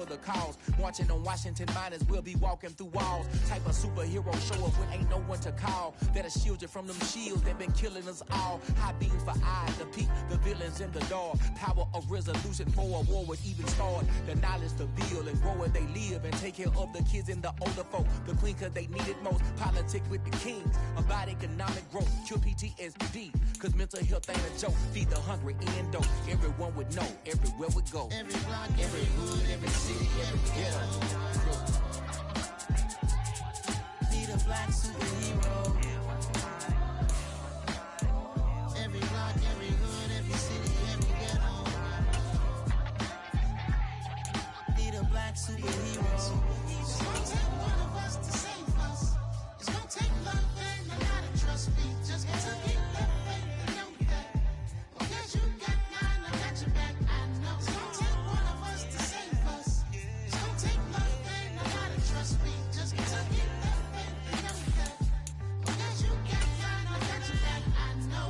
for the cause. Marching on Washington miners, we'll be walking through walls. Type of superhero show up when ain't no one to call. That'll shield you from them shields that been killing us all. High beams for eyes, the peak, the villains in the dark. Power of resolution for a war would even start. The knowledge to build and grow where they live and take care of the kids and the older folk. The queen cause they need it most. Politics with the kings about economic growth. Cure PTSD cause mental health ain't a joke. Feed the hungry and dope. Everyone would know everywhere we go. Every block, every hood, every city, every ghetto. Need a black superhero. Every block, every hood, every city, every ghetto. Need a black superhero. It's gonna take one of us to save us. It's gonna take love and a lot of trust me. Just gotta keep that faith and know that. Well, guess you got mine, I got your back, I know. It's gonna take one of us to save us. It's gonna take love and a lot of trust me. Just gotta keep that faith and know that. Well, guess you got mine, I got your back, I know.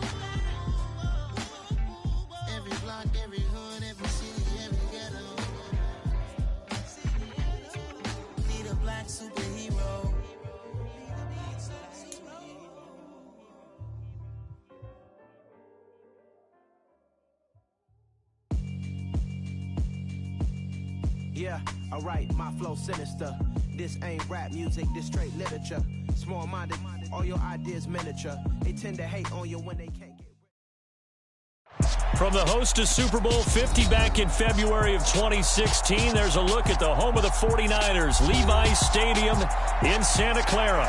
Every block, every hood, every city, every ghetto. Need a black superhero. Yeah, alright, my flow sinister. This ain't rap music, this straight literature. Small-minded, all your ideas miniature. They tend to hate on you when they can't get rid. From the host of Super Bowl 50 back in February of 2016, there's a look at the home of the 49ers, Levi's Stadium in Santa Clara.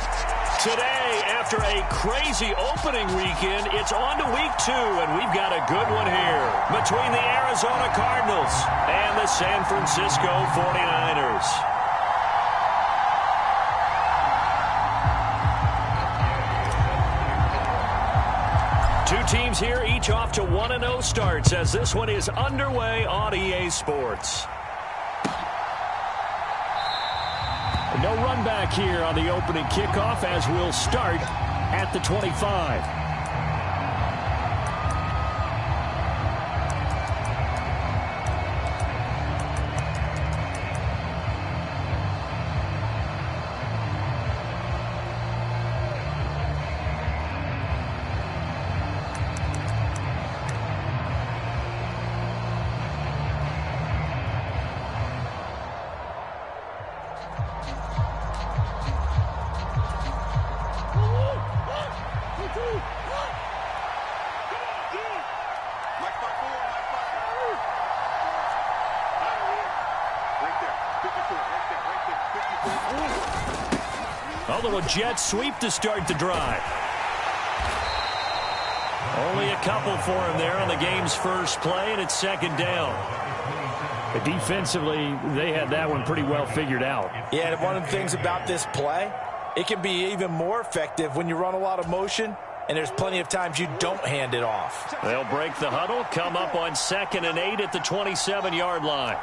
Today, after a crazy opening weekend, it's on to week 2, and we've got a good one here between the Arizona Cardinals and the San Francisco 49ers. Two teams here, each off to 1-0 starts as this one is underway on EA Sports. No run back here on the opening kickoff as we'll start at the 25. A little jet sweep to start the drive. Only a couple for him there on the game's first play, and it's second down. But defensively, they had that one pretty well figured out. Yeah, and one of the things about this play, it can be even more effective when you run a lot of motion, and there's plenty of times you don't hand it off. They'll break the huddle, come up on 2nd and 8 at the 27-yard line.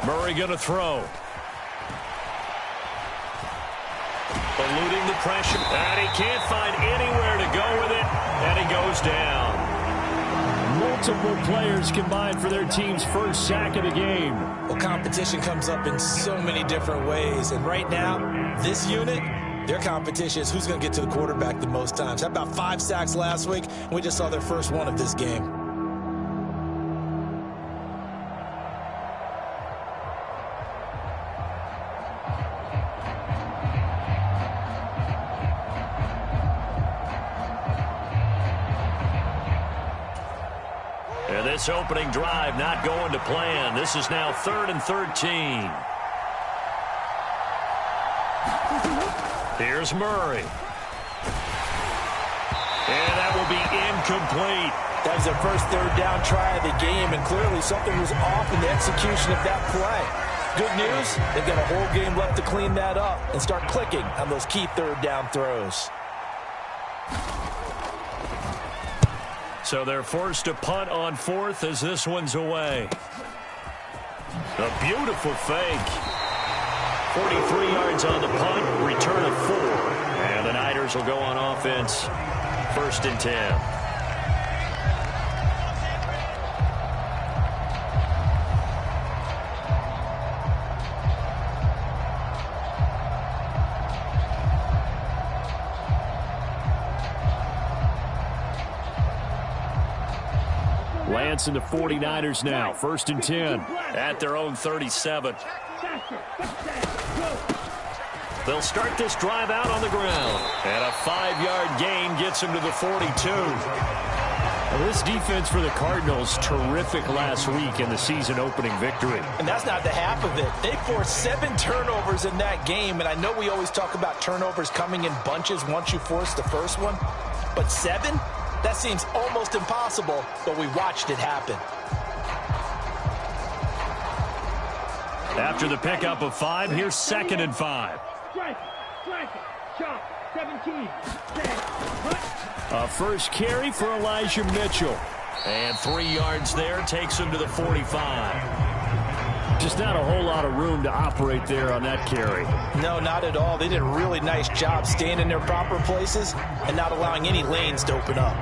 Murray going to throw. Eluding the pressure. And he can't find anywhere to go with it. And he goes down. Multiple players combined for their team's first sack of the game. Well, competition comes up in so many different ways. And right now, this unit, their competition is who's going to get to the quarterback the most times. How about 5 sacks last week? We just saw their first one of this game. This opening drive not going to plan. This is now 3rd and 13. Here's Murray. And that will be incomplete. That was their first 3rd down try of the game, and clearly something was off in the execution of that play. Good news, they've got a whole game left to clean that up and start clicking on those key 3rd down throws. So they're forced to punt on 4th as this one's away. A beautiful fake. 43 yards on the punt, return of 49ers will go on offense. 1st and 10. Lance and the 49ers now. 1st and 10 at their own 37. They'll start this drive out on the ground. And a 5-yard gain gets him to the 42. Well, this defense for the Cardinals, terrific last week in the season-opening victory. And that's not the half of it. They forced 7 turnovers in that game. And I know we always talk about turnovers coming in bunches once you force the first one. But 7? That seems almost impossible, but we watched it happen. After the pickup of 5, here's 2nd and 5. A first carry for Elijah Mitchell. And 3 yards there takes him to the 45. Just not a whole lot of room to operate there on that carry. No, not at all. They did a really nice job staying in their proper places and not allowing any lanes to open up.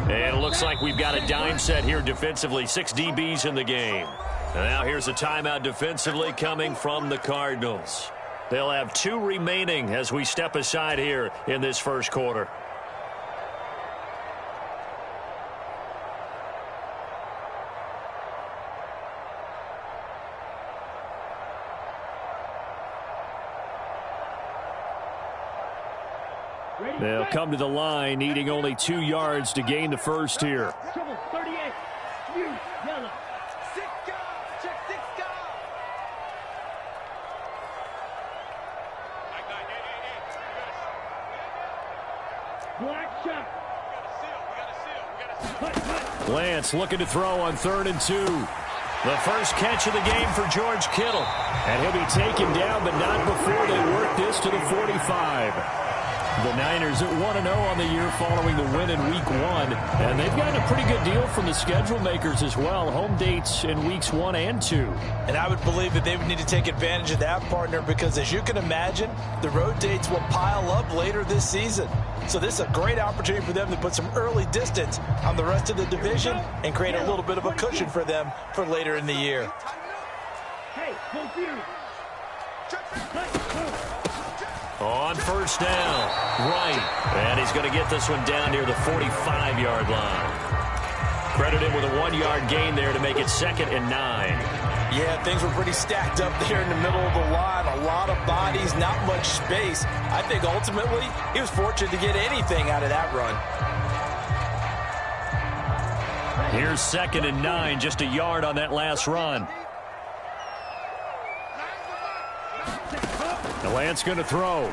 And it looks like we've got a dime set here defensively. 6 DBs in the game. And now here's a timeout defensively coming from the Cardinals. They'll have 2 remaining as we step aside here in this first quarter. They'll come to the line, needing only 2 yards to gain the first here. Lance looking to throw on 3rd and 2. The first catch of the game for George Kittle. And he'll be taken down, but not before they work this to the 45. The Niners at 1-0 on the year following the win in Week 1. And they've gotten a pretty good deal from the schedule makers as well. Home dates in Weeks 1 and 2. And I would believe that they would need to take advantage of that, partner, because as you can imagine, the road dates will pile up later this season. So this is a great opportunity for them to put some early distance on the rest of the division and create a little bit of a cushion for them for later in the year. On first down, right. And he's going to get this one down near the 45-yard line. Credit him with a 1-yard gain there to make it 2nd and 9. Yeah, things were pretty stacked up there in the middle of the line. A lot of bodies, not much space. I think ultimately he was fortunate to get anything out of that run. Here's 2nd and 9, just a yard on that last run. The Lance going to throw.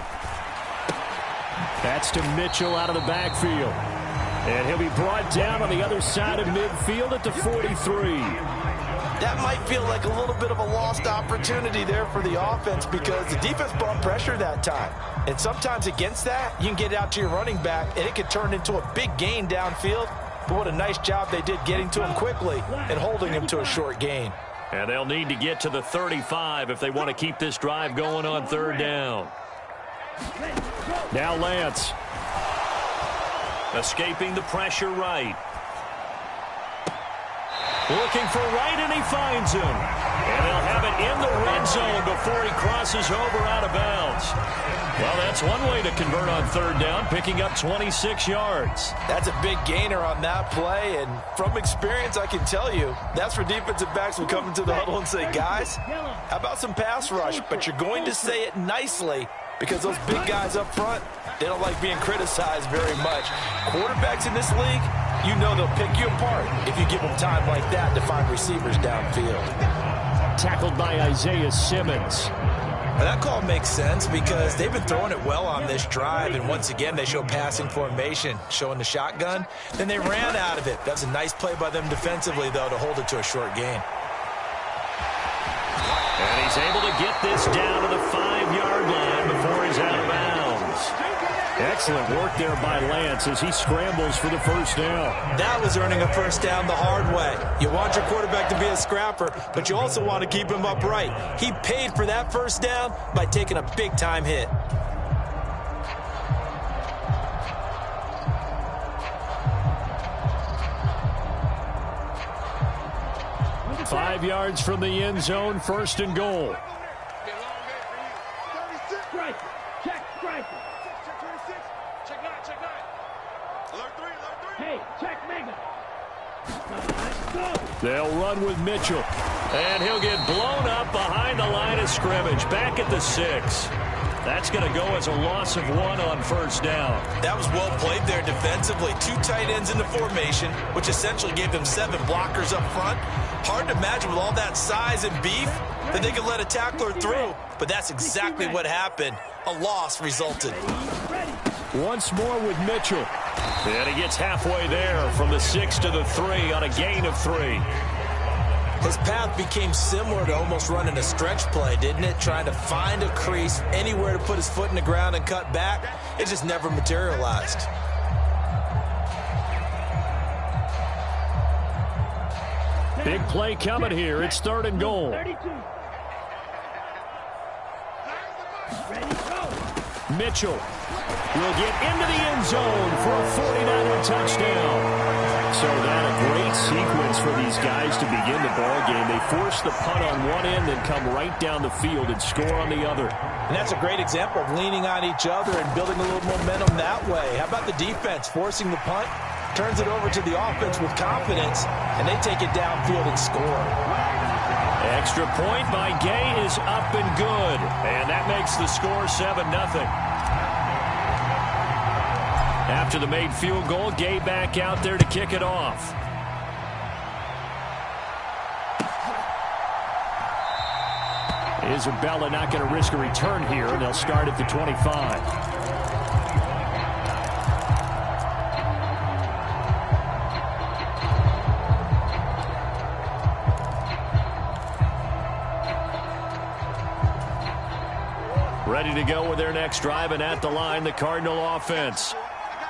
That's to Mitchell out of the backfield. And he'll be brought down on the other side of midfield at the 43. That might feel like a little bit of a lost opportunity there for the offense because the defense brought pressure that time. And sometimes against that, you can get out to your running back, and it can turn into a big gain downfield. But what a nice job they did getting to him quickly and holding him to a short gain. And they'll need to get to the 35 if they want to keep this drive going on 3rd down. Now Lance. Escaping the pressure right. Looking for right, and he finds him. And they'll have it in the red zone before he crosses over out of bounds. Well, that's one way to convert on 3rd down, picking up 26 yards. That's a big gainer on that play, and from experience, I can tell you, that's where defensive backs will come into the huddle and say, guys, how about some pass rush? But you're going to say it nicely because those big guys up front, they don't like being criticized very much. Quarterbacks in this league, you know they'll pick you apart if you give them time like that to find receivers downfield. Tackled by Isaiah Simmons. Now that call makes sense because they've been throwing it well on this drive, and once again they show passing formation, showing the shotgun. Then they ran out of it. That's a nice play by them defensively, though, to hold it to a short gain. And he's able to get this down to the 5-yard line before he's out of bounds. Excellent work there by Lance as he scrambles for the first down. That was earning a first down the hard way. You want your quarterback to be a scrapper, but you also want to keep him upright. He paid for that first down by taking a big-time hit. Five yards from the end zone, first and goal. They'll run with Mitchell. And he'll get blown up behind the line of scrimmage. Back at the 6. That's going to go as a loss of 1 on first down. That was well played there defensively. 2 tight ends in the formation, which essentially gave them 7 blockers up front. Hard to imagine with all that size and beef that they could let a tackler through. But that's exactly what happened. A loss resulted. Once more with Mitchell. And he gets halfway there from the 6 to the 3 on a gain of 3. His path became similar to almost running a stretch play, didn't it? Trying to find a crease, anywhere to put his foot in the ground and cut back. It just never materialized. Big play coming here. It's 3rd and goal. Mitchell will get into the end zone for a 49er touchdown. So that a great sequence for these guys to begin the ball game. They force the punt on one end, then come right down the field and score on the other. And that's a great example of leaning on each other and building a little momentum that way. How about the defense forcing the punt? Turns it over to the offense with confidence, and they take it downfield and score. Extra point by Gay is up and good. And that makes the score 7-0. After the made field goal, Gay back out there to kick it off. Isabella not going to risk a return here, and they'll start at the 25. Ready to go with their next drive, and at the line, the Cardinal offense.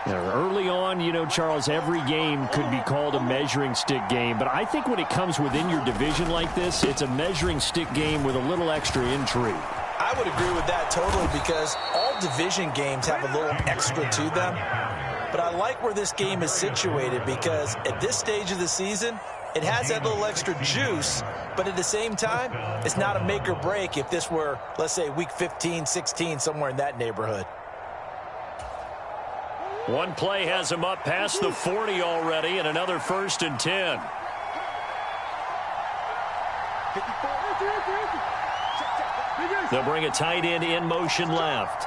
Now, early on, you know, Charles, every game could be called a measuring stick game, but I think when it comes within your division like this, it's a measuring stick game with a little extra intrigue. I would agree with that totally, because all division games have a little extra to them. But I like where this game is situated, because at this stage of the season, it has that little extra juice, but at the same time, it's not a make or break if this were, let's say, week 15, 16, somewhere in that neighborhood. One play has him up past the 40 already, and another 1st and 10. They'll bring a tight end in motion left.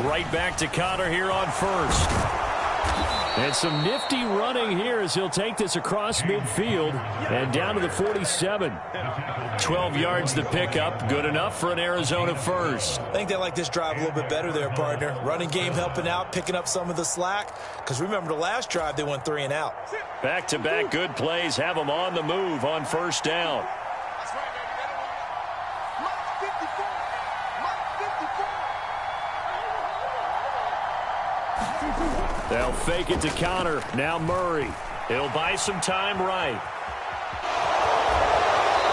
Right back to Connor here on 1st. And some nifty running here as he'll take this across midfield and down to the 47. 12 yards the pickup. Good enough for an Arizona first. I think they like this drive a little bit better there, partner. Running game helping out, picking up some of the slack. Because remember, the last drive, they went 3 and out. Back-to-back good plays have them on the move on first down. They'll fake it to Connor. Now Murray. He'll buy some time right.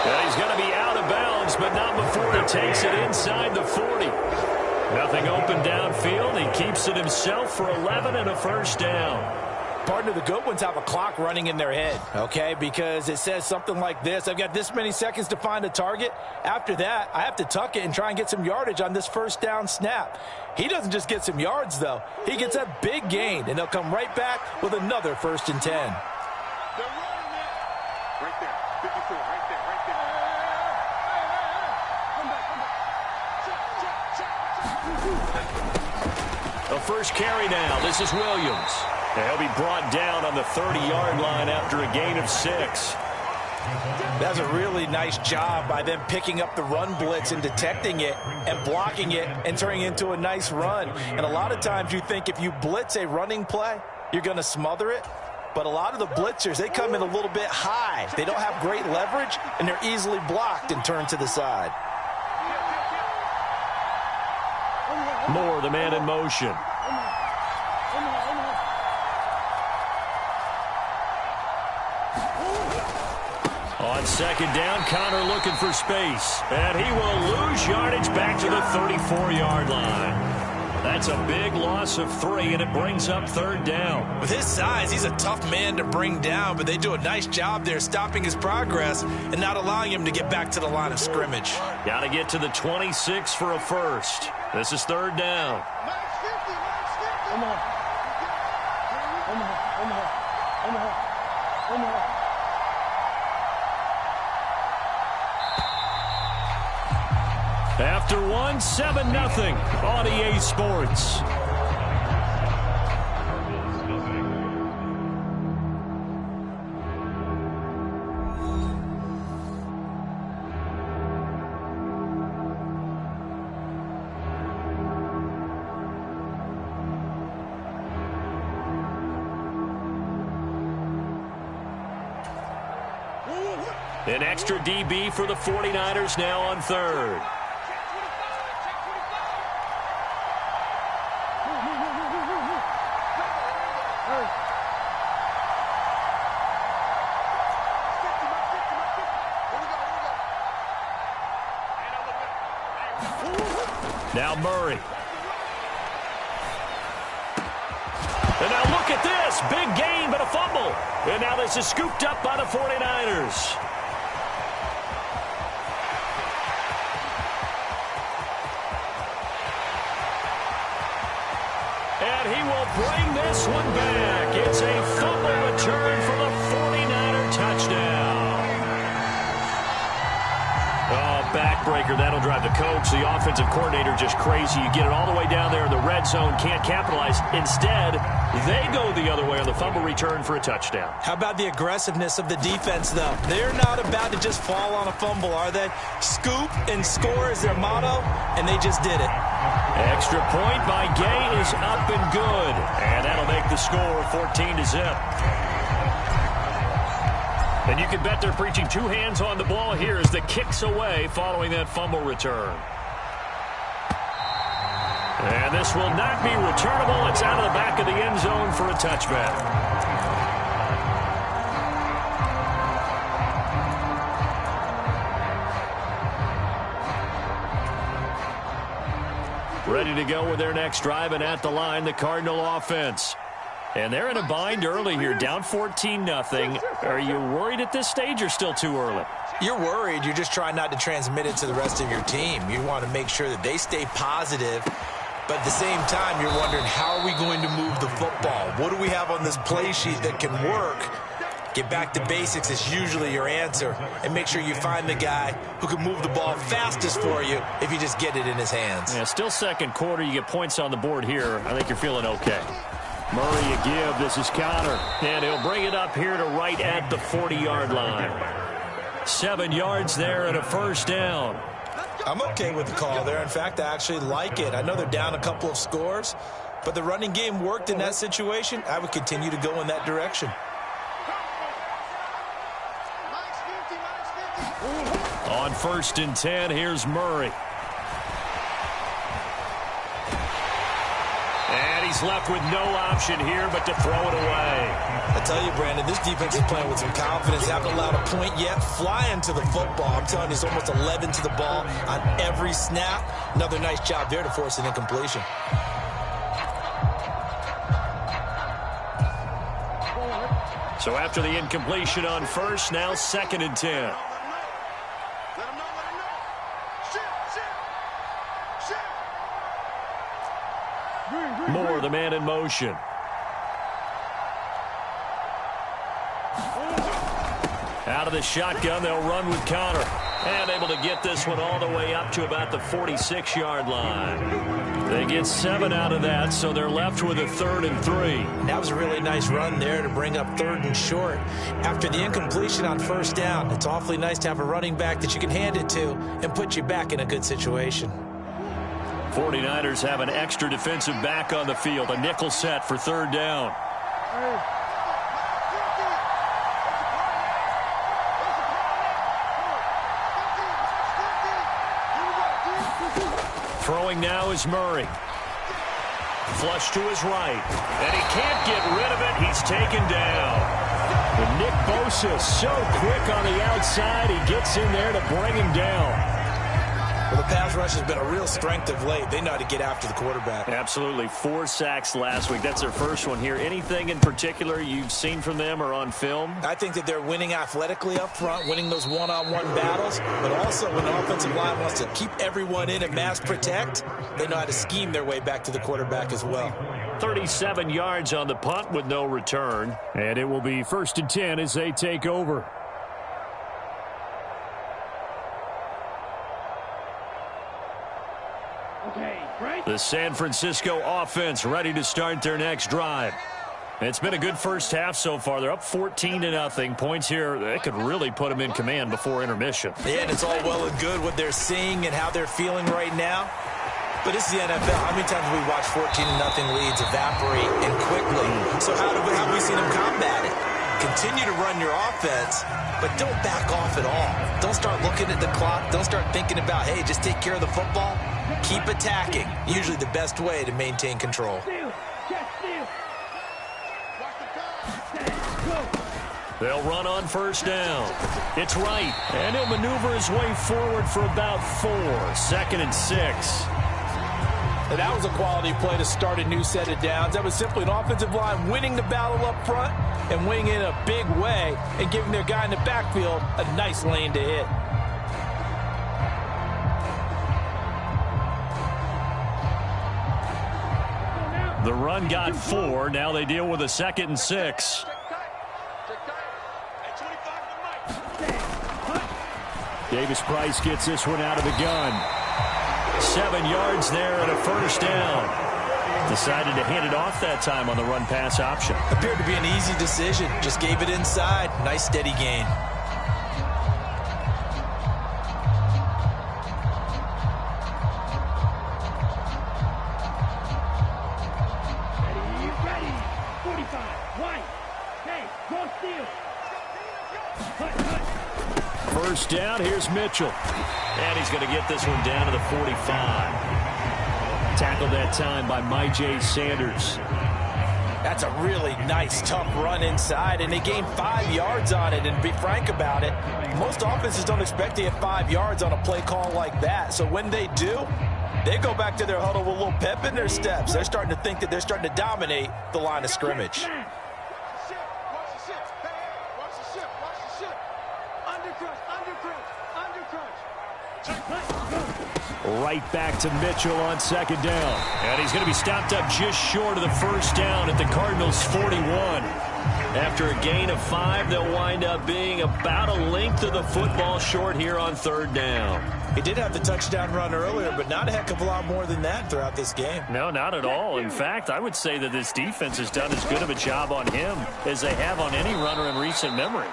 And he's going to be out of bounds, but not before he takes it inside the 40. Nothing open downfield. He keeps it himself for 11 and a first down. Partner, the good ones have a clock running in their head, okay? Because it says something like this. I've got this many seconds to find a target. After that, I have to tuck it and try and get some yardage on this first down snap. He doesn't just get some yards, though. He gets a big gain, and they'll come right back with another 1st and 10. Right there, 54, right there, right there. Come back. The first carry now. This is Williams. He'll be brought down on the 30-yard line after a gain of 6. That's a really nice job by them picking up the run blitz and detecting it and blocking it and turning it into a nice run. And a lot of times you think if you blitz a running play, you're going to smother it. But a lot of the blitzers, they come in a little bit high. They don't have great leverage, and they're easily blocked and turned to the side. Moore, the man in motion. On second down, Connor looking for space. And he will lose yardage back to the 34-yard line. That's a big loss of 3, and it brings up third down. With his size, he's a tough man to bring down, but they do a nice job there stopping his progress and not allowing him to get back to the line of scrimmage. Got to get to the 26 for a first. This is third down. After one, 7-0 on EA Sports. An extra DB for the 49ers now on third. Now Murray. And now look at this. Big gain, but a fumble. And now this is scooped up by the 49ers. And he will bring this one back. It's a fumble return for the 49er touchdown. Backbreaker, that'll drive the coach, the offensive coordinator, just crazy. You get it all the way down there in the red zone, can't capitalize. Instead, they go the other way on the fumble return for a touchdown. How about the aggressiveness of the defense, though? They're not about to just fall on a fumble, are they? Scoop and score is their motto, and they just did it. Extra point by Gay is up and good. And that'll make the score 14-0. And you can bet they're preaching two hands on the ball here as the kick's away following that fumble return. And this will not be returnable. It's out of the back of the end zone for a touchback. Ready to go with their next drive, and at the line, the Cardinal offense. And they're in a bind early here, down 14-0. Are you worried at this stage or still too early? You're worried. You're just trying not to transmit it to the rest of your team. You want to make sure that they stay positive, but at the same time, you're wondering, how are we going to move the football? What do we have on this play sheet that can work? Get back to basics is usually your answer, and make sure you find the guy who can move the ball fastest for you if you just get it in his hands. Yeah, still second quarter. You get points on the board here. I think you're feeling okay. Murray a give. This is Connor. And he'll bring it up here to right at the 40-yard line. 7 yards there and a first down. I'm okay with the call there. In fact, I actually like it. I know they're down a couple of scores, but the running game worked in that situation. I would continue to go in that direction. On 1st and 10, here's Murray. And he's left with no option here but to throw it away. I tell you, Brandon, this defense is playing with some confidence. Haven't allowed a point yet. Flying to the football. I'm telling you, it's almost 11 to the ball on every snap. Another nice job there to force an incompletion. So after the incompletion on first, now 2nd and 10. Moore, the man in motion. Out of the shotgun, they'll run with Connor. And able to get this one all the way up to about the 46-yard line. They get 7 out of that, so they're left with a 3rd and 3. That was a really nice run there to bring up 3rd and short. After the incompletion on first down, it's awfully nice to have a running back that you can hand it to and put you back in a good situation. 49ers have an extra defensive back on the field. A nickel set for 3rd down. Throwing now is Murray. Flush to his right. And he can't get rid of it. He's taken down. And Nick Bosa so quick on the outside. He gets in there to bring him down. Well, the pass rush has been a real strength of late. They know how to get after the quarterback. Absolutely. 4 sacks last week. That's their first one here. Anything in particular you've seen from them or on film? I think that they're winning athletically up front, winning those one-on-one battles, but also when the offensive line wants to keep everyone in and mass protect, they know how to scheme their way back to the quarterback as well. 37 yards on the punt with no return. And it will be 1st and 10 as they take over. The San Francisco offense ready to start their next drive. It's been a good first half so far. They're up 14-0. Points here, they could really put them in command before intermission. Yeah, and it's all well and good what they're seeing and how they're feeling right now. But this is the NFL. How many times have we watched 14-0 leads evaporate and quickly? So how have we seen them combat it? Continue to run your offense, but don't back off at all. Don't start looking at the clock. Don't start thinking about, hey, just take care of the football. Keep attacking. Usually the best way to maintain control. They'll run on 1st down. It's right, and he'll maneuver his way forward for about 4. 2nd and 6. And that was a quality play to start a new set of downs. That was simply an offensive line winning the battle up front and winning in a big way and giving their guy in the backfield a nice lane to hit. The run got 4. Now they deal with a 2nd and 6. Davis Price gets this one out of the gun. 7 yards there and a 1st down. Decided to hand it off that time on the run-pass option. Appeared to be an easy decision. Just gave it inside. Nice steady gain. Ready. 45. White. Hey, go steal. 1st down, here's Mitchell. And he's going to get this one down to the 45. Tackled that time by Myjai Sanders. That's a really nice, tough run inside, and they gained 5 yards on it. And to be frank about it, most offenses don't expect to get 5 yards on a play call like that. So when they do, they go back to their huddle with a little pep in their steps. They're starting to think that they're starting to dominate the line of scrimmage. Right back to Mitchell on 2nd down. And he's going to be stopped up just short of the 1st down at the Cardinals' 41. After a gain of 5, they'll wind up being about a length of the football short here on 3rd down. He did have the touchdown run earlier, but not a heck of a lot more than that throughout this game. No, not at all. In fact, I would say that this defense has done as good of a job on him as they have on any runner in recent memory.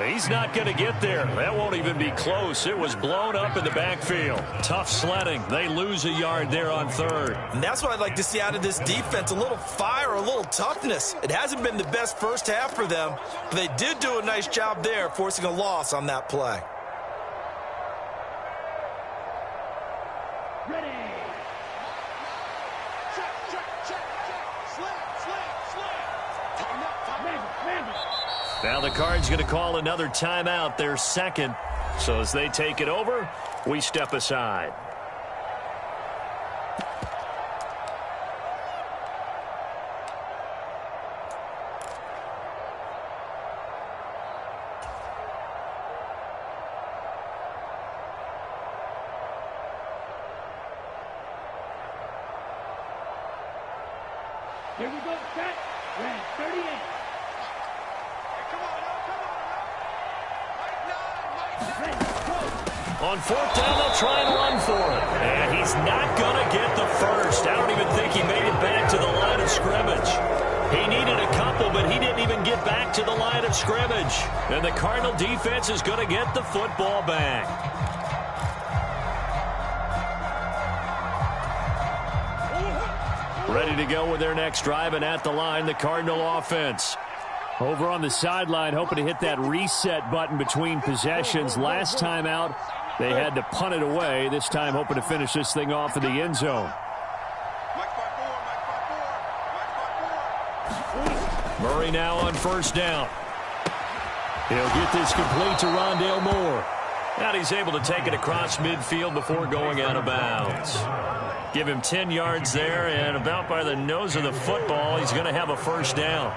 He's not going to get there. That won't even be close. It was blown up in the backfield. Tough sledding. They lose a yard there on 3rd. And that's what I'd like to see out of this defense. A little fire, a little toughness. It hasn't been the best first half for them, but they did do a nice job there, forcing a loss on that play. Ready. Now the Cards going to call another timeout, their 2nd. So as they take it over, we step aside. Here we go. Set. Red 38. On 4th down, they'll try and run for it. And he's not going to get the first. I don't even think he made it back to the line of scrimmage. He needed a couple, but he didn't even get back to the line of scrimmage. And the Cardinal defense is going to get the football back. Ready to go with their next drive, and at the line, the Cardinal offense. Over on the sideline, hoping to hit that reset button between possessions. Last time out, they had to punt it away. This time, hoping to finish this thing off in the end zone. Murray now on first down. He'll get this complete to Rondale Moore. And he's able to take it across midfield before going out of bounds. Give him 10 yards there, and about by the nose of the football, he's going to have a first down.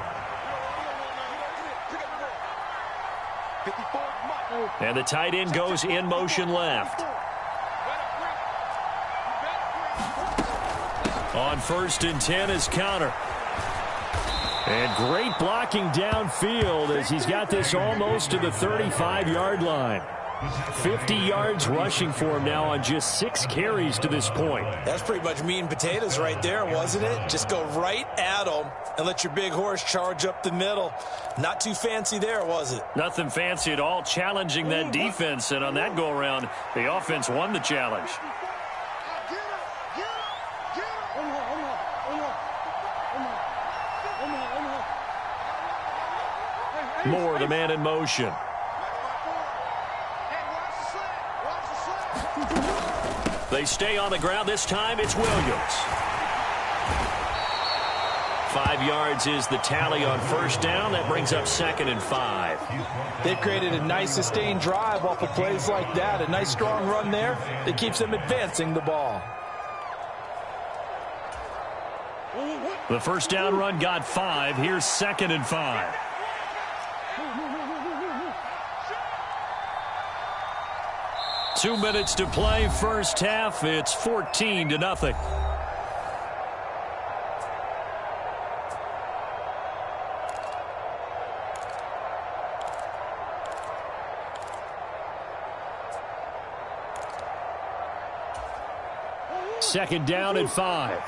And the tight end goes in motion left. On first and 10 is Counter. And great blocking downfield as he's got this almost to the 35-yard line. 50 yards rushing for him now on just 6 carries to this point. That's pretty much meat and potatoes right there, wasn't it? Just go right at them and let your big horse charge up the middle. Not too fancy there, was it? Nothing fancy at all, challenging that defense. And on that go-around, the offense won the challenge. Moore, the man in motion. They stay on the ground. This time it's Williams. 5 yards is the tally on first down. That brings up 2nd and 5. They've created a nice sustained drive off of plays like that. A nice strong run there that keeps them advancing the ball. The first down run got 5. Here's 2nd and 5. Two minutes to play first half. It's 14-0. Second down and 5.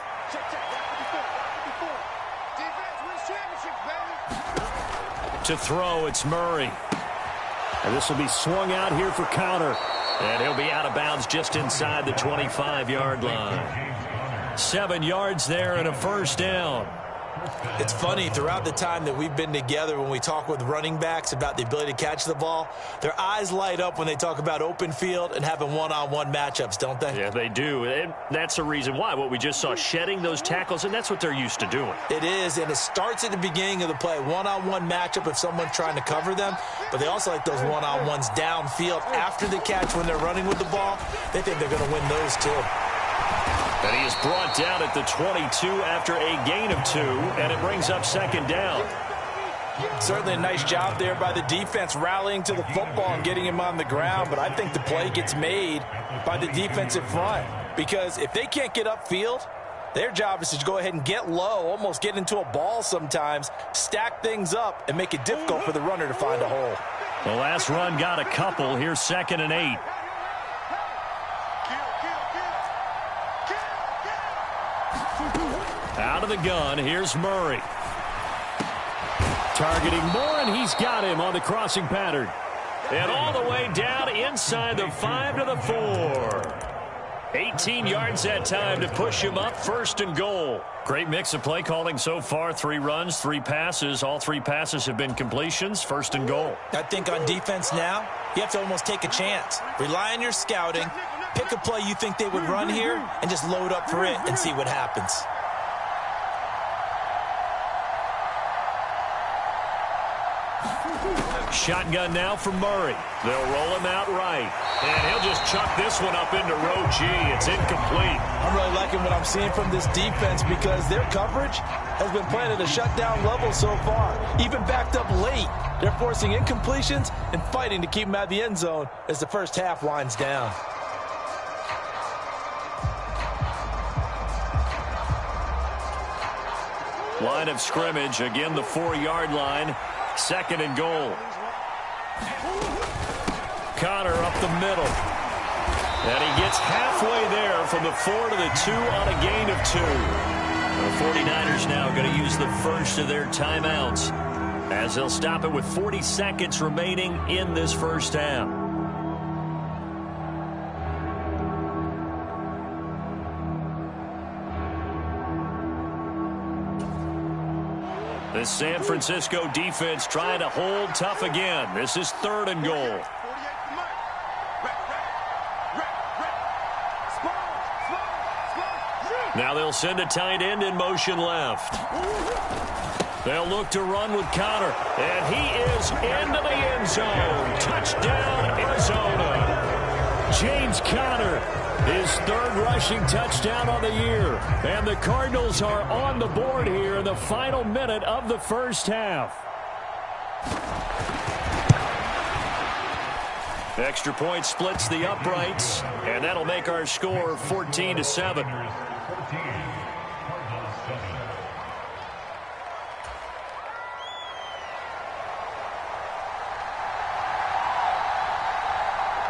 To throw, it's Murray. And this will be swung out here for Counter. And he'll be out of bounds just inside the 25-yard line. 7 yards there and a first down. It's funny, throughout the time that we've been together, when we talk with running backs about the ability to catch the ball, their eyes light up when they talk about open field and having one-on-one matchups, don't they? Yeah, they do. And that's the reason why. What we just saw, shedding those tackles, and that's what they're used to doing. It is, and it starts at the beginning of the play. One-on-one matchup if someone's trying to cover them, but they also like those one-on-ones downfield after the catch when they're running with the ball. They think they're going to win those too. And he is brought down at the 22 after a gain of 2, and it brings up 2nd down. Certainly a nice job there by the defense rallying to the football and getting him on the ground, but I think the play gets made by the defensive front because if they can't get upfield, their job is to go ahead and get low, almost get into a ball sometimes, stack things up, and make it difficult for the runner to find a hole. The last run got a couple. Here's 2nd and 8. Out of the gun, here's Murray. Targeting Moore, and he's got him on the crossing pattern. And all the way down inside the 5 to the 4. 18 yards that time to push him up, 1st and goal. Great mix of play calling so far. 3 runs, 3 passes. All 3 passes have been completions, 1st and goal. I think on defense now, you have to almost take a chance. Rely on your scouting. Pick a play you think they would run here and just load up for it and see what happens. Shotgun now for Murray. They'll roll him out right. And he'll just chuck this one up into row G. It's incomplete. I'm really liking what I'm seeing from this defense because their coverage has been playing at a shutdown level so far. Even backed up late, they're forcing incompletions and fighting to keep them out of the end zone as the first half winds down. Line of scrimmage, again the 4-yard line. 2nd and goal. Connor up the middle. And he gets halfway there from the 4 to the 2 on a gain of 2. The 49ers now going to use the first of their timeouts as they'll stop it with 40 seconds remaining in this first half. The San Francisco defense trying to hold tough again. This is 3rd and goal. Now they'll send a tight end in motion left. They'll look to run with Connor, and he is into the end zone. Touchdown, Arizona. James Conner, his third rushing touchdown on the year. And the Cardinals are on the board here in the final minute of the first half. Extra point splits the uprights, and that'll make our score 14-7.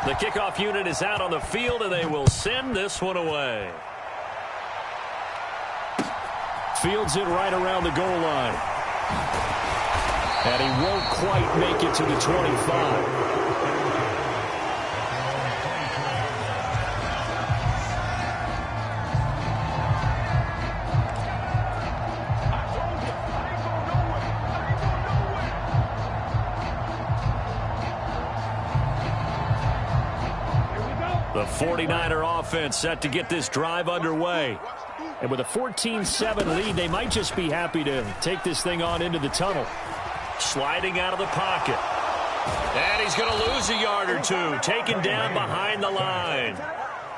The kickoff unit is out on the field, and they will send this one away. Fields it right around the goal line. And he won't quite make it to the 25. The 49er offense set to get this drive underway. And with a 14-7 lead, they might just be happy to take this thing on into the tunnel. Sliding out of the pocket. And he's going to lose a yard or two. Taken down behind the line.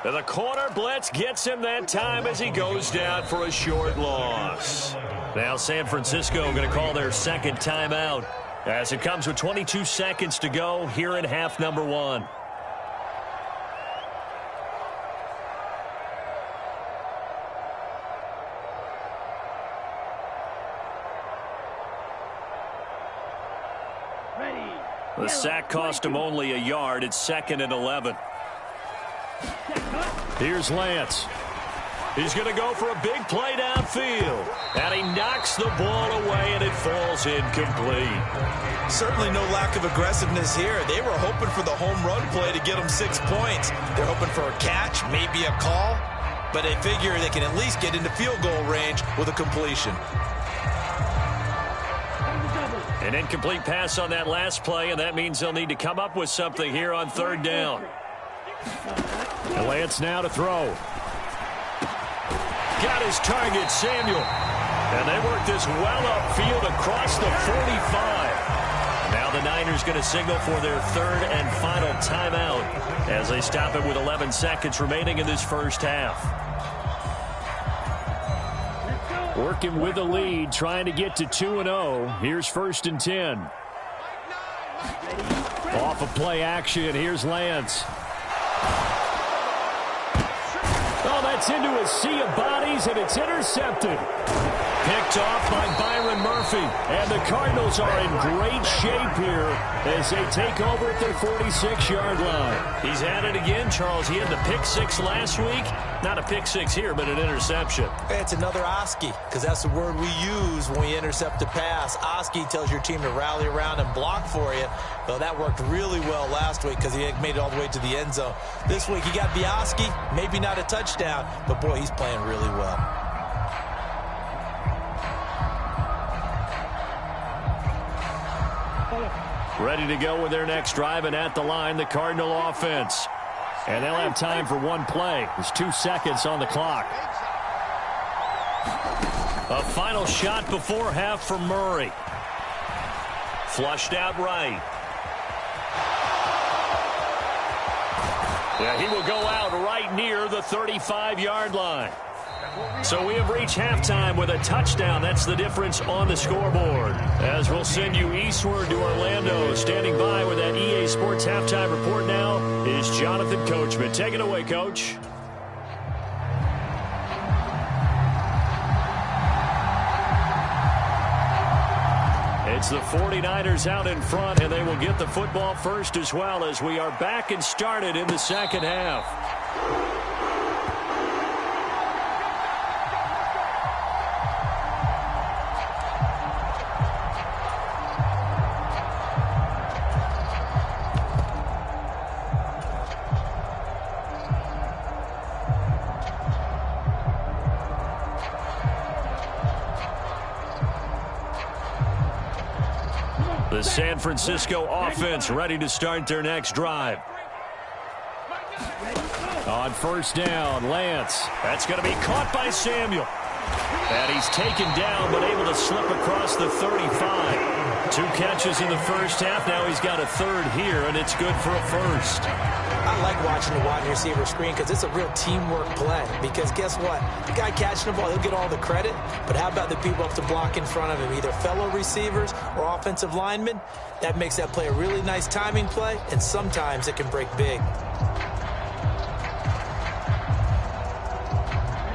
And the corner blitz gets him that time as he goes down for a short loss. Now San Francisco going to call their second timeout as it comes with 22 seconds to go here in half number 1. The sack cost him only a yard. It's 2nd and 11. Here's Lance. He's going to go for a big play downfield. And he knocks the ball away, and it falls incomplete. Certainly no lack of aggressiveness here. They were hoping for the home run play to get them 6 points. They're hoping for a catch, maybe a call. But they figure they can at least get into field goal range with a completion. An incomplete pass on that last play, and that means they'll need to come up with something here on 3rd down. And Lance now to throw. Got his target, Samuel. And they work this well upfield across the 45. Now the Niners going to signal for their 3rd and final timeout as they stop it with 11 seconds remaining in this first half. Working with the lead, trying to get to 2-0. Here's 1st and 10. Off of play action, here's Lance. Oh, that's into a sea of bodies, and it's intercepted. Picked off by Byron Murphy. And the Cardinals are in great shape here as they take over at their 46-yard line. He's at it again, Charles. He had the pick 6 last week. Not a pick 6 here, but an interception. It's another Oski, because that's the word we use when we intercept a pass. Oski tells your team to rally around and block for you. Though that worked really well last week because he made it all the way to the end zone. This week he got the Oski, maybe not a touchdown, but boy, he's playing really well. Ready to go with their next drive, and at the line, the Cardinal offense. And they'll have time for one play. There's 2 seconds on the clock. A final shot before half from Murray. Flushed out right. Yeah, he will go out right near the 35-yard line. So we have reached halftime with a touchdown. That's the difference on the scoreboard. As we'll send you eastward to Orlando. Standing by with that EA Sports halftime report now is Jonathan Coachman. Take it away, Coach. It's the 49ers out in front, and they will get the football first as well as we are back and started in the second half. The San Francisco offense ready to start their next drive. On 1st down, Lance. That's going to be caught by Samuel. And he's taken down, but able to slip across the 35. 2 catches in the first half. Now he's got a third here, and it's good for a first. I like watching the wide receiver screen because it's a real teamwork play. Because guess what? The guy catching the ball, he'll get all the credit. But how about the people up to block in front of him, either fellow receivers or offensive linemen? That makes that play a really nice timing play, and sometimes it can break big.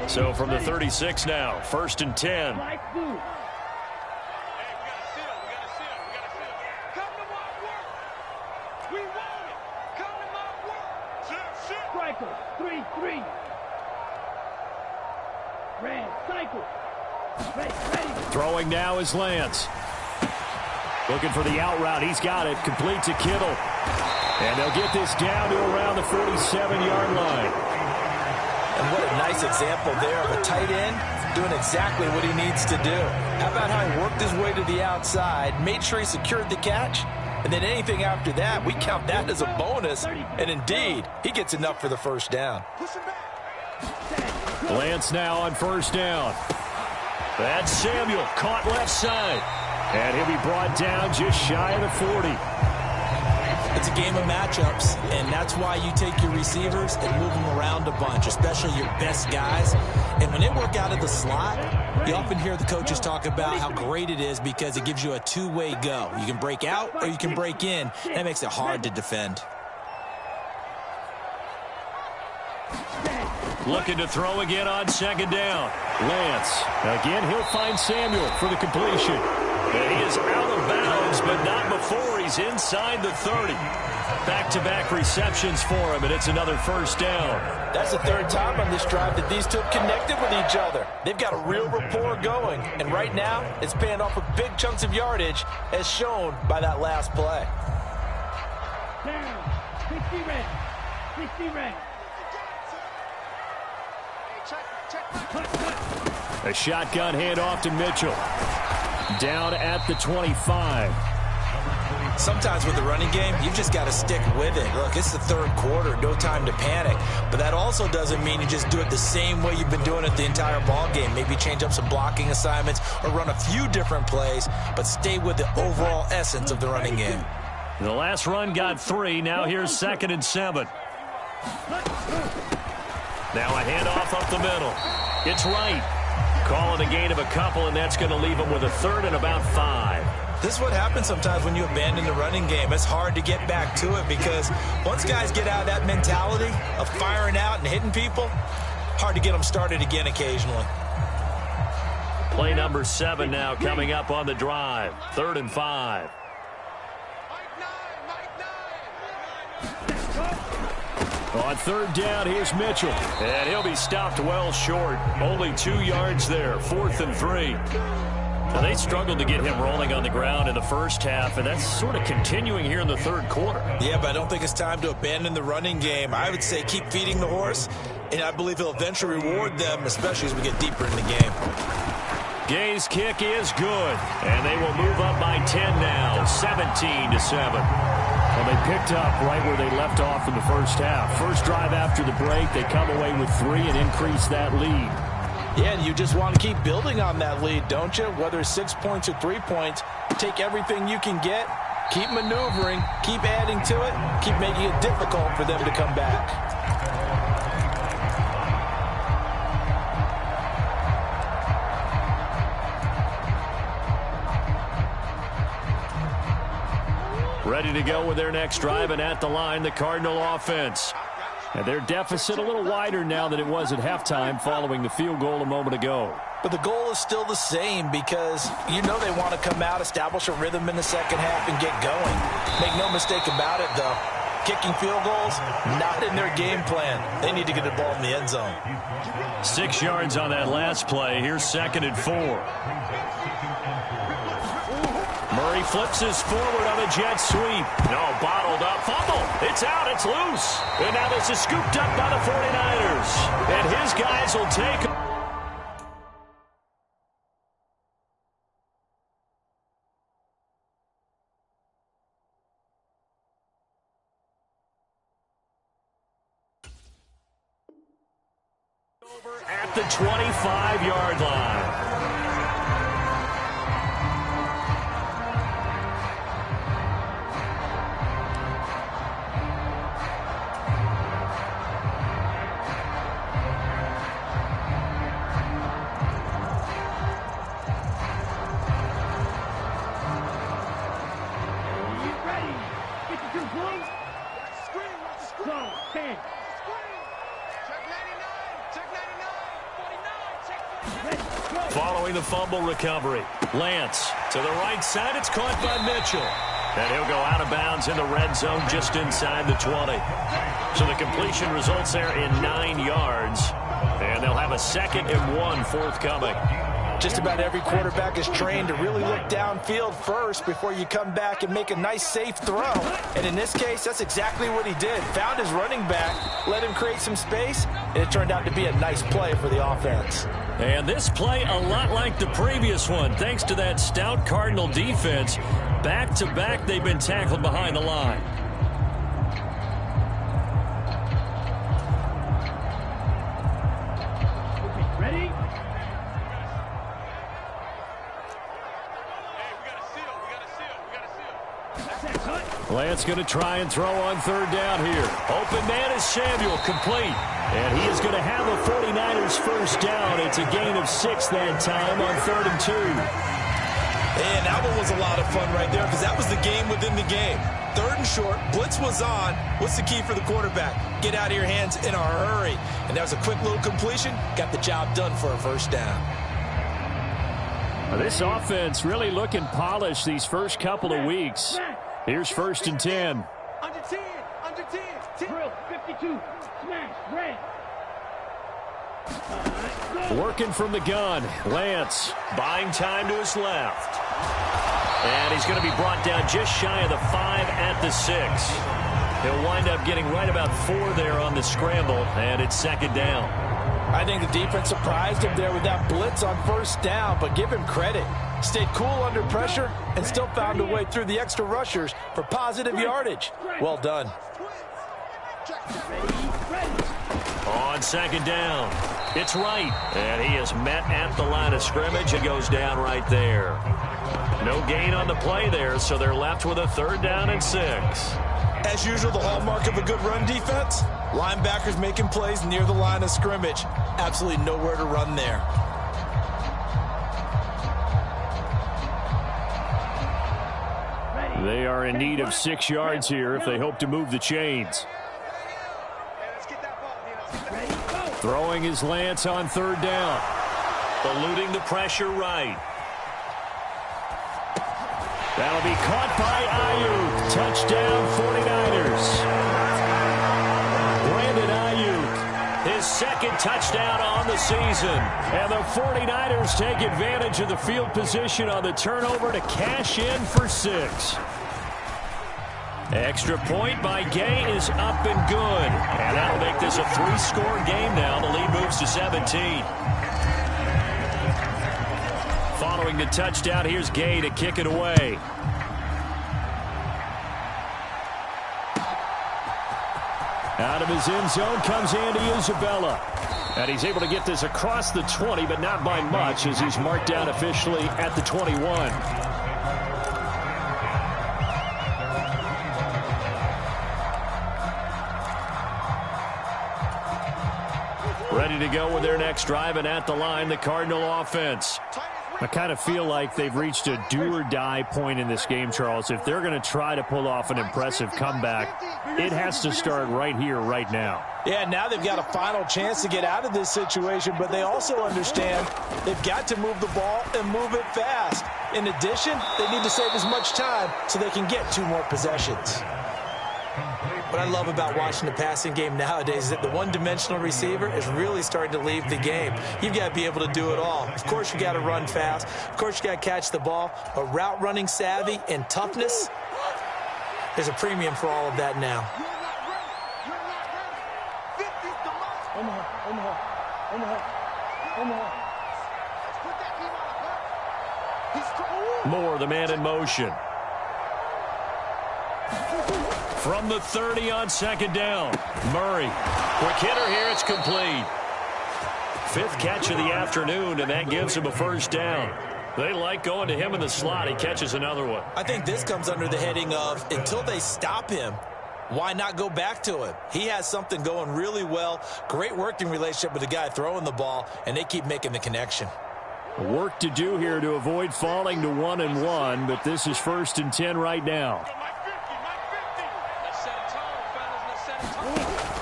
So from the 36 now, 1st and 10. Striker, 3-3. Red, cycle. Ready. Throwing now is Lance. Looking for the out route. He's got it. Complete to Kittle. And they'll get this down to around the 47-yard line. And what a nice example there of a tight end doing exactly what he needs to do. How about how he worked his way to the outside, made sure he secured the catch, and then anything after that, we count that as a bonus. And indeed, he gets enough for the first down. Lance now on 1st down. That's Samuel, caught left side. And he'll be brought down just shy of the 40. It's a game of matchups, and that's why you take your receivers and move them around a bunch, especially your best guys. And when they work out of the slot, you often hear the coaches talk about how great it is because it gives you a two-way go. You can break out or you can break in. That makes it hard to defend. Looking to throw again on 2nd down. Lance. Again, he'll find Samuel for the completion. And he is out of bounds, but not before he's inside the 30. Back-to-back receptions for him, and it's another 1st down. That's the 3rd time on this drive that these two have connected with each other. They've got a real rapport going, and right now it's paying off with big chunks of yardage, as shown by that last play. Down. 60 red. 60 red. A shotgun handoff to Mitchell. Down at the 25. Sometimes with the running game, you've just got to stick with it. Look, it's the 3rd quarter, no time to panic. But that also doesn't mean you just do it the same way you've been doing it the entire ball game. Maybe change up some blocking assignments or run a few different plays, but stay with the overall essence of the running game. The last run got 3. Now here's 2nd and 7. Now a handoff up the middle. It's right. Calling a gain of a couple, and that's going to leave him with a 3rd and about 5. This is what happens sometimes when you abandon the running game. It's hard to get back to it because once guys get out of that mentality of firing out and hitting people, hard to get them started again occasionally. Play number 7 now coming up on the drive. 3rd and 5. On 3rd down, here's Mitchell. And he'll be stopped well short. Only 2 yards there. 4th and 3. Now, they struggled to get him rolling on the ground in the first half, and that's sort of continuing here in the 3rd quarter. Yeah, but I don't think it's time to abandon the running game. I would say keep feeding the horse, and I believe he'll eventually reward them, especially as we get deeper in the game. Gay's kick is good, and they will move up by 10 now, 17-7. Well, they picked up right where they left off in the first half. First drive after the break, they come away with 3 and increase that lead. Yeah, and you just want to keep building on that lead, don't you? Whether it's 6 points or 3 points, take everything you can get, keep maneuvering, keep adding to it, keep making it difficult for them to come back. Ready to go with their next drive, and at the line, the Cardinal offense. And their deficit a little wider now than it was at halftime following the field goal a moment ago. But the goal is still the same because you know they want to come out, establish a rhythm in the second half, and get going. Make no mistake about it, though. Kicking field goals, not in their game plan. They need to get the ball in the end zone. 6 yards on that last play. Here's 2nd and 4. Murray flips his forward on a jet sweep. No, bottled up. Fumble. It's out. It's loose. And now this is scooped up by the 49ers. And his guys will take him. Over at the 25-yard line. Following the fumble recovery, Lance to the right side. It's caught by Mitchell. And he'll go out of bounds in the red zone just inside the 20. So the completion results there in 9 yards. And they'll have a 2nd and 1 forthcoming. Just about every quarterback is trained to really look downfield first before you come back and make a nice, safe throw. And in this case, that's exactly what he did. Found his running back, let him create some space, and it turned out to be a nice play for the offense. And this play a lot like the previous one, thanks to that stout Cardinal defense. Back-to-back, they've been tackled behind the line. Ready? Lance going to try and throw on 3rd down here. Open man is Samuel, complete. And he is going to have a 49ers first down. It's a gain of 6 that time on 3rd and 2. And that one was a lot of fun right there because that was the game within the game. 3rd and short, blitz was on. What's the key for the quarterback? Get out of your hands in a hurry. And that was a quick little completion. Got the job done for a first down. This offense really looking polished these first couple of weeks. Here's 1st and 10. Under 10. Drill, 52. Smash, red. Working from the gun. Lance buying time to his left. And he's going to be brought down just shy of the 5 at the 6. He'll wind up getting right about 4 there on the scramble, and it's 2nd down. I think the defense surprised him there with that blitz on 1st down, but give him credit. Stayed cool under pressure and still found a way through the extra rushers for positive yardage. Well done. On 2nd down, it's Wright. And he is met at the line of scrimmage and goes down right there. No gain on the play there, so they're left with a 3rd down and 6. As usual, the hallmark of a good run defense, linebackers making plays near the line of scrimmage. Absolutely nowhere to run there. They are in need of 6 yards here if they hope to move the chains. Throwing his Lance on 3rd down. Eluding the pressure right. That'll be caught by Ayuk. Touchdown 49ers. Brandon Ayuk, his 2nd touchdown on the season. And the 49ers take advantage of the field position on the turnover to cash in for 6. Extra point by Gay is up and good. And that'll make this a 3-score game now. The lead moves to 17. Following the touchdown, here's Gay to kick it away. Out of his end zone comes Andy Isabella. And he's able to get this across the 20, but not by much, as he's marked down officially at the 21. Ready to go with their next drive, and at the line, the Cardinal offense. I kind of feel like they've reached a do-or-die point in this game, Charles. If they're going to try to pull off an impressive comeback, it has to start right here, right now. Yeah, now they've got a final chance to get out of this situation, but they also understand they've got to move the ball and move it fast. In addition, they need to save as much time so they can get 2 more possessions. What I love about watching the passing game nowadays is that the one-dimensional receiver is really starting to leave the game. You've got to be able to do it all. Of course, you got to run fast. Of course, you got to catch the ball. But route running savvy and toughness, there's a premium for all of that now. Moore, the man in motion. From the 30 on 2nd down. Murray. Quick hitter here. It's complete. 5th catch of the afternoon, and that gives him a first down. They like going to him in the slot. He catches another one. I think this comes under the heading of, until they stop him, why not go back to him? He has something going really well. Great working relationship with the guy throwing the ball, and they keep making the connection. Work to do here to avoid falling to 1-1, but this is 1st and 10 right now.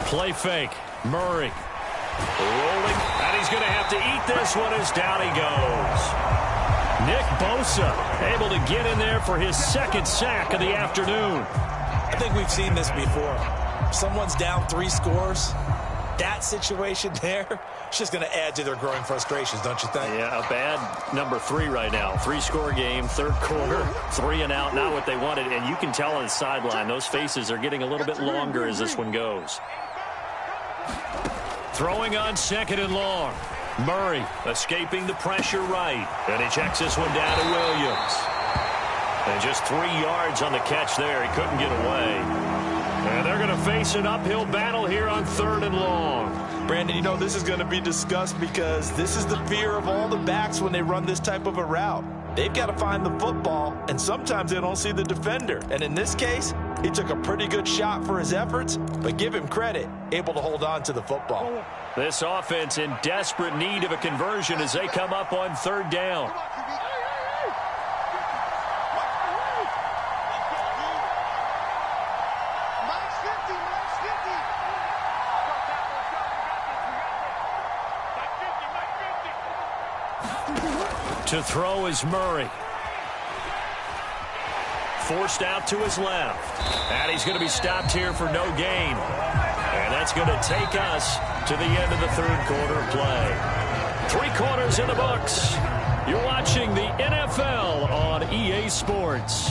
Play fake. Murray. Rolling, and he's going to have to eat this one as down he goes. Nick Bosa able to get in there for his second sack of the afternoon. I think we've seen this before. Someone's down 3 scores. That situation there, it's just going to add to their growing frustrations, don't you think? Yeah, a bad number 3 right now. 3-score game, third quarter, 3 and out, not what they wanted. And you can tell on the sideline, those faces are getting a little bit longer as this one goes. Throwing on 2nd and long. Murray escaping the pressure right. And he checks this one down to Williams. And just 3 yards on the catch there. He couldn't get away. And they're going to face an uphill battle here on 3rd and long. Brandon, you know this is going to be discussed because this is the fear of all the backs when they run this type of a route. They've got to find the football, and sometimes they don't see the defender. And in this case, he took a pretty good shot for his efforts, but give him credit, able to hold on to the football. This offense in desperate need of a conversion as they come up on 3rd down. To throw is Murray. Forced out to his left. And he's going to be stopped here for no gain. And that's going to take us to the end of the 3rd quarter play. 3 quarters in the books. You're watching the NFL on EA Sports.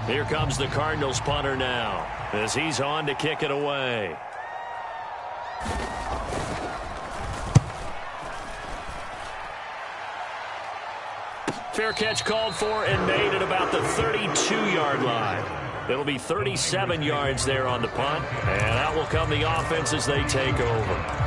Here comes the Cardinals punter now as he's on to kick it away. Fair catch called for and made at about the 32-yard line. It'll be 37 yards there on the punt, and out will come the offense as they take over.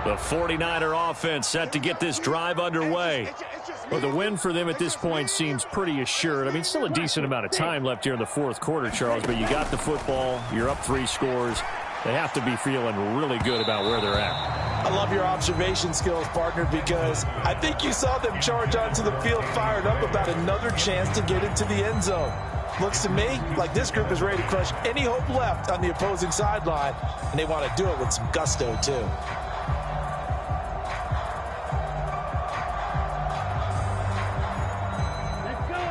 The 49er offense set to get this drive underway. Well, the win for them at this point seems pretty assured. I mean, still a decent amount of time left here in the 4th quarter, Charles, but you got the football, you're up 3 scores. They have to be feeling really good about where they're at. I love your observation skills, partner, because I think you saw them charge onto the field fired up about another chance to get into the end zone. Looks to me like this group is ready to crush any hope left on the opposing sideline, and they want to do it with some gusto, too.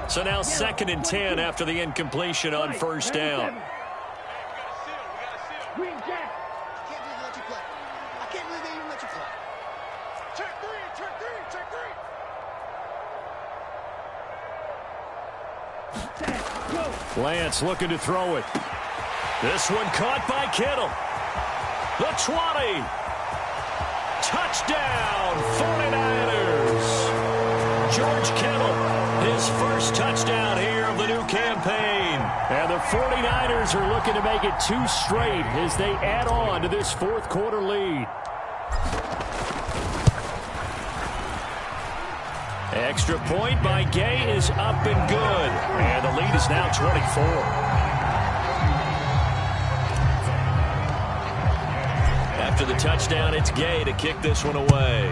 So now 2nd and 10 after the incompletion on 1st down. Lance looking to throw it. This one caught by Kittle. The 20. Touchdown, 49ers. George Kittle. His first touchdown here of the new campaign. And the 49ers are looking to make it 2 straight as they add on to this 4th quarter lead. Extra point by Gay is up and good. And the lead is now 24. After the touchdown, it's Gay to kick this one away.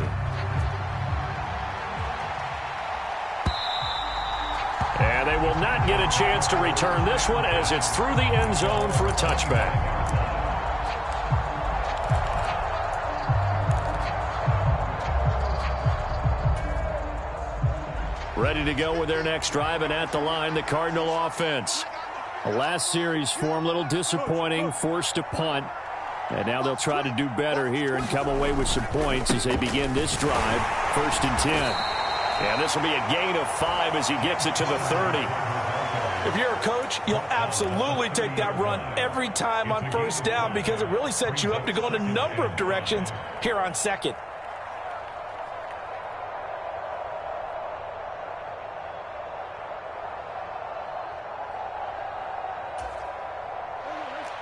And they will not get a chance to return this one as it's through the end zone for a touchback. Ready to go with their next drive, and at the line, the Cardinal offense. The last series for them, a little disappointing, forced to punt. And now they'll try to do better here and come away with some points as they begin this drive, 1st and 10. And this will be a gain of 5 as he gets it to the 30. If you're a coach, you'll absolutely take that run every time on 1st down because it really sets you up to go in a number of directions here on 2nd.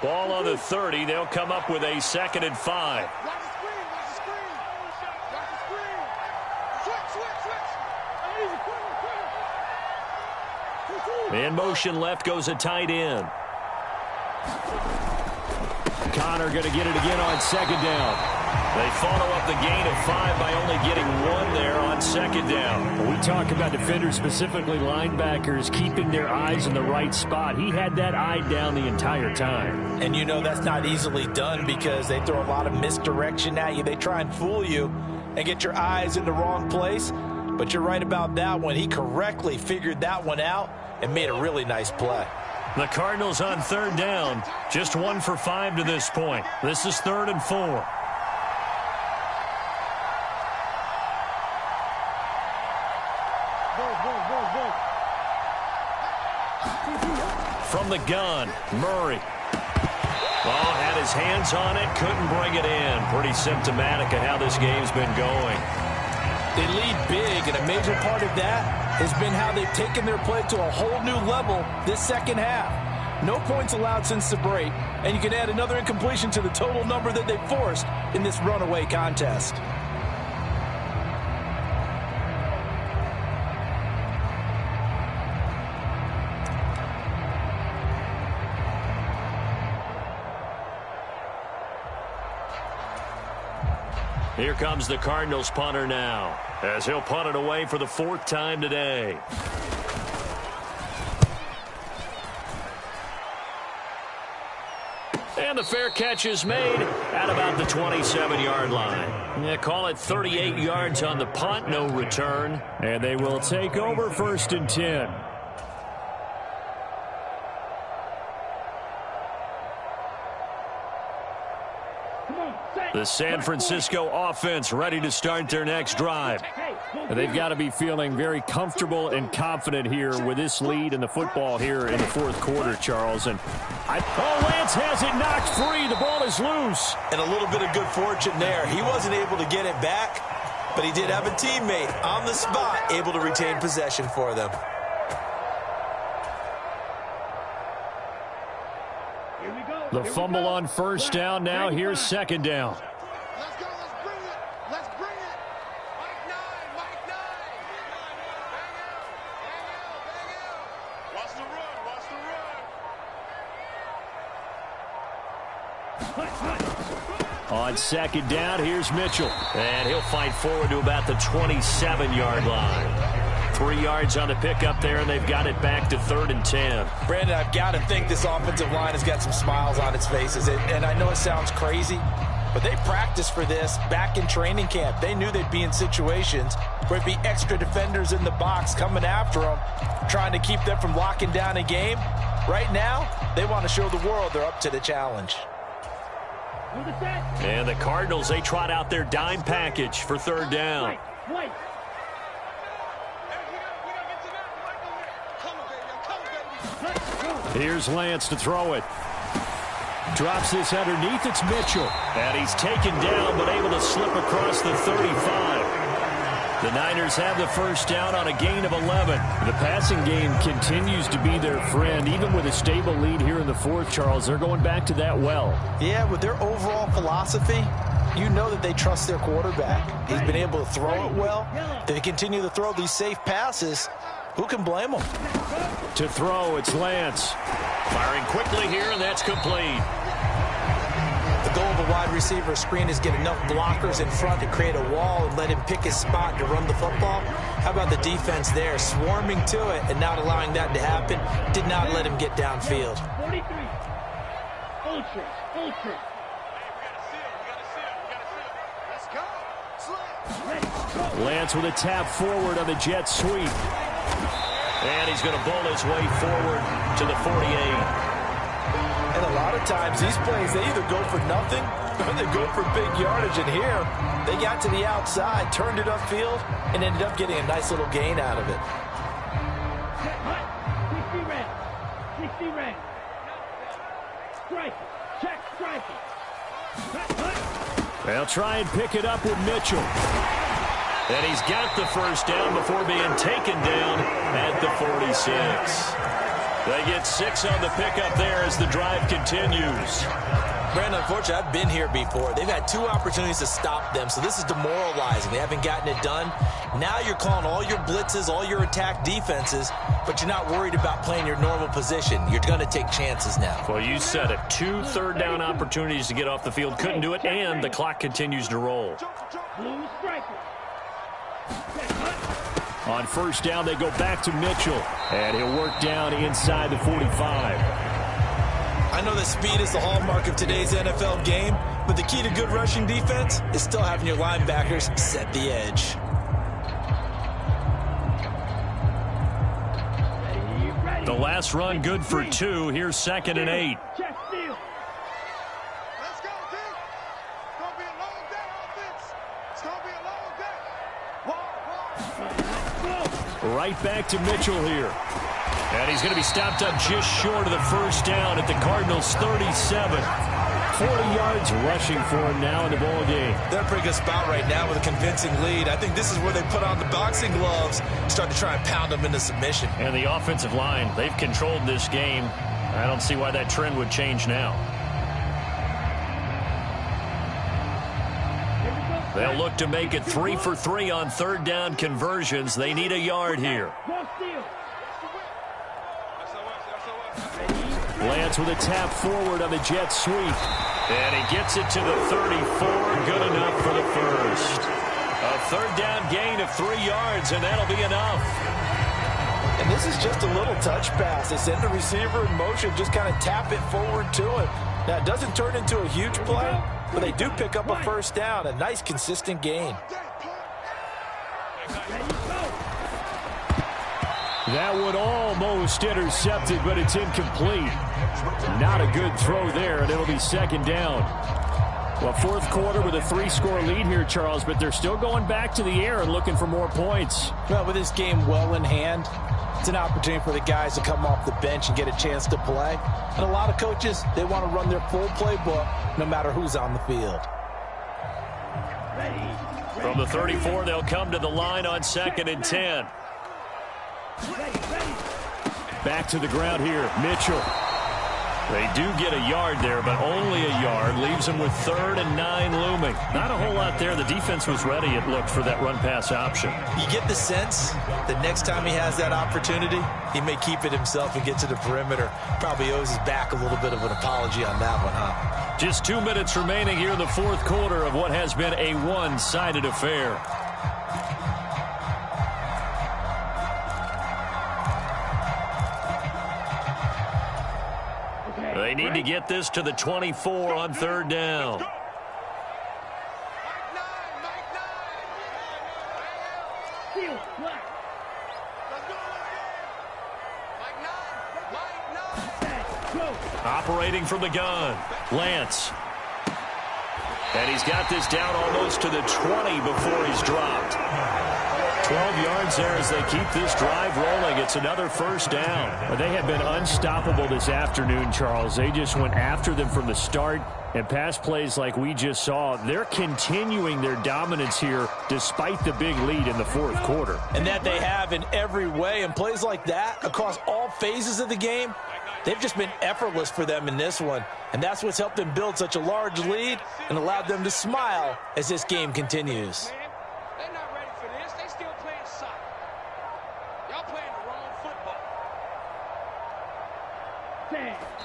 Ball on the 30. They'll come up with a 2nd and 5. Watch the screen. Watch the screen. Watch the screen. Switch. In motion left goes a tight end. Connor going to get it again on 2nd down. They follow up the gain of 5 by only getting 1 there on 2nd down. We talk about defenders, specifically linebackers, keeping their eyes in the right spot. He had that eye down the entire time. And you know that's not easily done because they throw a lot of misdirection at you. They try and fool you and get your eyes in the wrong place. But you're right about that one. He correctly figured that one out and made a really nice play. The Cardinals on 3rd down. Just 1 for 5 to this point. This is 3rd and 4. From the gun, Murray. Oh, had his hands on it, couldn't bring it in. Pretty symptomatic of how this game's been going. They lead big, and a major part of that has been how they've taken their play to a whole new level this second half. No points allowed since the break, and you can add another incompletion to the total number that they forced in this runaway contest. Here comes the Cardinals punter now, as he'll punt it away for the 4th time today. And the fair catch is made at about the 27-yard line. Yeah, call it 38 yards on the punt, no return. And they will take over 1st and 10. The San Francisco offense ready to start their next drive. They've got to be feeling very comfortable and confident here with this lead in the football here in the 4th quarter, Charles. And Lance has it knocked free. The ball is loose. And a little bit of good fortune there. He wasn't able to get it back, but he did have a teammate on the spot able to retain possession for them. The fumble on 1st down. Now here's 2nd down. Let's go. Let's bring it. Let's bring it. Mike 9. Mike 9. Bang out. Watch the run. Watch the run. On 2nd down, here's Mitchell. And he'll fight forward to about the 27-yard line. 3 yards on the pickup there, and they've got it back to 3rd and 10. Brandon, I've got to think this offensive line has got some smiles on its faces. And I know it sounds crazy, but they practiced for this back in training camp. They knew they'd be in situations where there'd be extra defenders in the box coming after them, trying to keep them from locking down a game. Right now, they want to show the world they're up to the challenge. And the Cardinals, they trot out their dime package for 3rd down. Here's Lance to throw it. Drops this underneath. It's Mitchell. And he's taken down, but able to slip across the 35. The Niners have the 1st down on a gain of 11. The passing game continues to be their friend. Even with a stable lead here in the 4th, Charles, they're going back to that well. Yeah, with their overall philosophy, you know that they trust their quarterback. He's been able to throw it well. They continue to throw these safe passes. Who can blame them? To throw, it's Lance. Firing quickly here, and that's complete. The goal of a wide receiver screen is get enough blockers in front to create a wall and let him pick his spot to run the football. How about the defense there, swarming to it and not allowing that to happen? Did not let him get downfield. 43. Ultra. Lance with a tap forward on the jet sweep. And he's going to bowl his way forward to the 48. And a lot of times these plays, they either go for nothing or they go for big yardage. And here, they got to the outside, turned it upfield, and ended up getting a nice little gain out of it. 60 red. Strike. Check striking. They'll try and pick it up with Mitchell. And he's got the 1st down before being taken down at the 46. They get 6 on the pickup there as the drive continues. Brandon, unfortunately, I've been here before. They've had 2 opportunities to stop them, so this is demoralizing. They haven't gotten it done. Now you're calling all your blitzes, all your attack defenses, but you're not worried about playing your normal position. You're going to take chances now. Well, you said it. 2 third-down opportunities to get off the field. Couldn't do it, and the clock continues to roll. Blue striker. On first down, they go back to Mitchell, and he'll work down inside the 45. I know that speed is the hallmark of today's NFL game, but the key to good rushing defense is still having your linebackers set the edge. The last run good for 2. Here's 2nd and 8. Check steal. Let's go, D. It's going to be a long day, offense. It's going to be a long day. Right back to Mitchell here. And he's going to be stopped up just short of the first down at the Cardinals' 37. 40 yards rushing for him now in the ball game. They're in a pretty good spot right now with a convincing lead. I think this is where they put on the boxing gloves, start to try and pound them into submission. And the offensive line, they've controlled this game. I don't see why that trend would change now. They'll look to make it 3 for 3 on third down conversions. They need a yard here. Lance with a tap forward on the jet sweep. And he gets it to the 34. Good enough for the first. A third down gain of 3 yards, and that'll be enough. And this is just a little touch pass. They send the receiver in motion, just kind of tap it forward to him. Now, it doesn't turn into a huge play, but they do pick up a first down. A nice, consistent gain. That one almost intercepted, but it's incomplete. Not a good throw there, and it'll be 2nd down. Well, 4th quarter with a 3-score lead here, Charles, but they're still going back to the air and looking for more points. Well, with this game well in hand, it's an opportunity for the guys to come off the bench and get a chance to play. And a lot of coaches, they want to run their full playbook no matter who's on the field. From the 34, they'll come to the line on 2nd and 10. Back to the ground here, Mitchell. They do get a yard there, but only a yard. Leaves them with 3rd and 9 looming. Not a whole lot there. The defense was ready, it looked, for that run-pass option. You get the sense that next time he has that opportunity, he may keep it himself and get to the perimeter. Probably owes his back a little bit of an apology on that one, huh? Just 2 minutes remaining here in the 4th quarter of what has been a one-sided affair. They need to get this to the 24 on 3rd down. Operating from the gun, Lance. And he's got this down almost to the 20 before he's dropped. 12 yards there as they keep this drive rolling. It's another first down. Well, they have been unstoppable this afternoon, Charles. They just went after them from the start, and pass plays like we just saw, they're continuing their dominance here despite the big lead in the 4th quarter. And that they have in every way. And plays like that across all phases of the game, they've just been effortless for them in this one. And that's what's helped them build such a large lead and allowed them to smile as this game continues. They're not ready for this. They still playing soccer. Y'all playing the wrong football.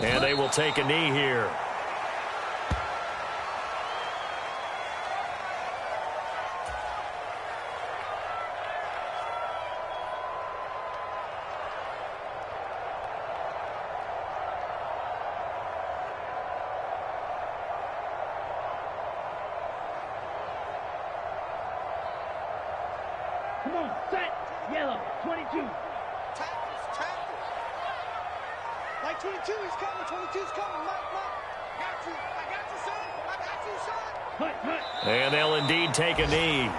And they will take a knee here. Come on, set, yellow, 22. Tackles. Like 22, he's coming. 22's coming. Mike. Got you. I got you, son. Hut. And they'll indeed take a knee.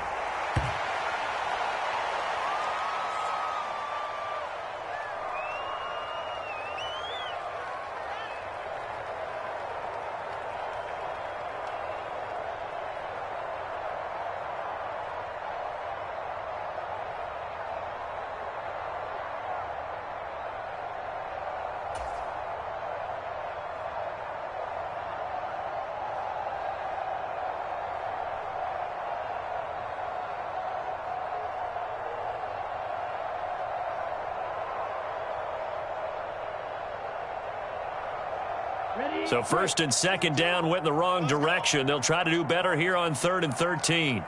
So first and second down went in the wrong direction. They'll try to do better here on 3rd and 13.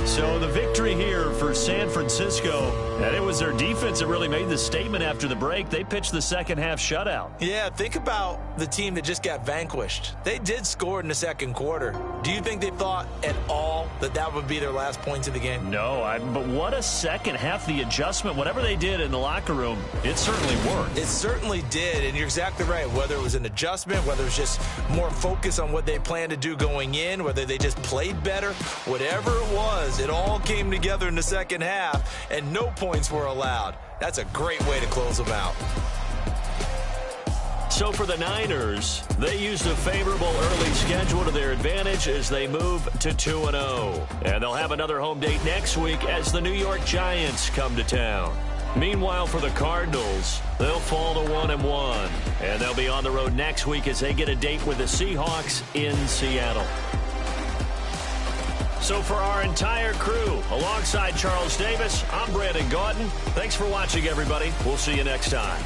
So the victory here for San Francisco, and it was their defense that really made the statement after the break. They pitched the second half shutout. Yeah, think about the team that just got vanquished. They did score in the second quarter. Do you think they thought at all that that would be their last points of the game? No, but what a second half. The adjustment, whatever they did in the locker room, it certainly worked. It certainly did, and you're exactly right. Whether it was an adjustment, whether it was just more focus on what they planned to do going in, whether they just played better, whatever it was, it all came together in the second half, and no points were allowed. That's a great way to close them out. So for the Niners, they used a favorable early schedule to their advantage as they move to 2-0. And they'll have another home date next week as the New York Giants come to town. Meanwhile, for the Cardinals, they'll fall to 1-1. And they'll be on the road next week as they get a date with the Seahawks in Seattle. So for our entire crew, alongside Charles Davis, I'm Brandon Gaudin. Thanks for watching, everybody. We'll see you next time.